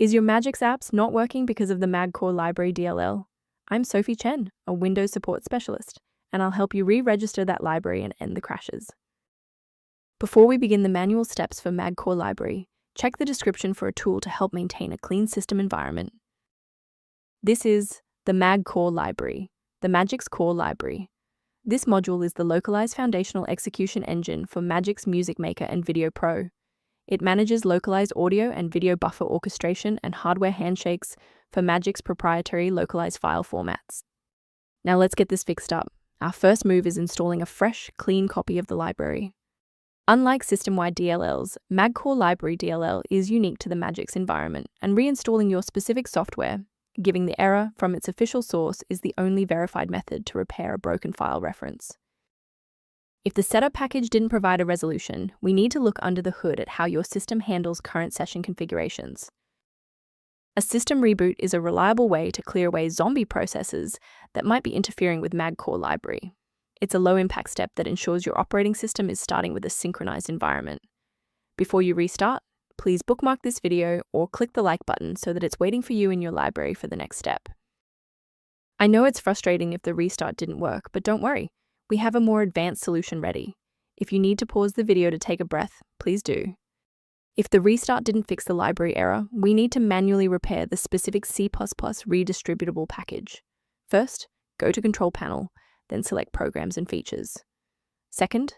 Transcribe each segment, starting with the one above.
Is your Magix apps not working because of the Mag Core Library DLL? I'm Sophie Chen, a Windows support specialist, and I'll help you re-register that library and end the crashes. Before we begin the manual steps for Mag Core Library, check the description for a tool to help maintain a clean system environment. This is the Mag Core Library, the Magix Core Library. This module is the localized foundational execution engine for Magix Music Maker and Video Pro. It manages localized audio and video buffer orchestration and hardware handshakes for Magix-proprietary localized file formats. Now let's get this fixed up. Our first move is installing a fresh, clean copy of the library. Unlike system-wide DLLs, Mag Core Library DLL is unique to the Magix environment, and reinstalling your specific software, giving the error from its official source, is the only verified method to repair a broken file reference. If the setup package didn't provide a resolution, we need to look under the hood at how your system handles current session configurations. A system reboot is a reliable way to clear away zombie processes that might be interfering with Mag Core Library. It's a low-impact step that ensures your operating system is starting with a synchronized environment. Before you restart, please bookmark this video or click the like button so that it's waiting for you in your library for the next step. I know it's frustrating if the restart didn't work, but don't worry. We have a more advanced solution ready. If you need to pause the video to take a breath, please do. If the restart didn't fix the library error, we need to manually repair the specific C++ redistributable package. First, go to Control Panel, then select Programs and Features. Second,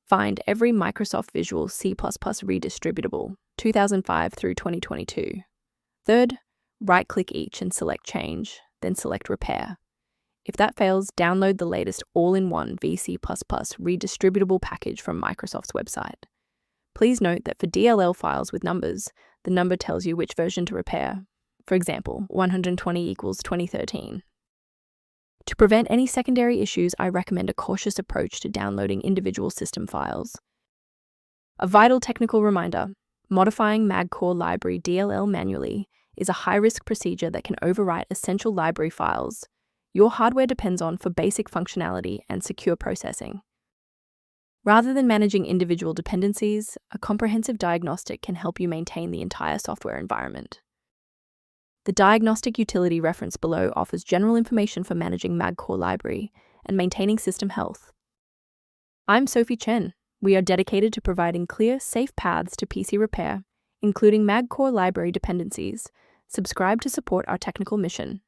find every Microsoft Visual C++ redistributable, 2005 through 2022. Third, right-click each and select Change, then select Repair. If that fails, download the latest all-in-one VC++ redistributable package from Microsoft's website. Please note that for DLL files with numbers, the number tells you which version to repair. For example, 120 equals 2013. To prevent any secondary issues, I recommend a cautious approach to downloading individual system files. A vital technical reminder: modifying Mag Core Library DLL manually is a high-risk procedure that can overwrite essential library files your hardware depends on for basic functionality and secure processing. Rather than managing individual dependencies, a comprehensive diagnostic can help you maintain the entire software environment. The diagnostic utility reference below offers general information for managing Mag Core Library and maintaining system health. I'm Sophie Chen. We are dedicated to providing clear, safe paths to PC repair, including Mag Core Library dependencies. Subscribe to support our technical mission.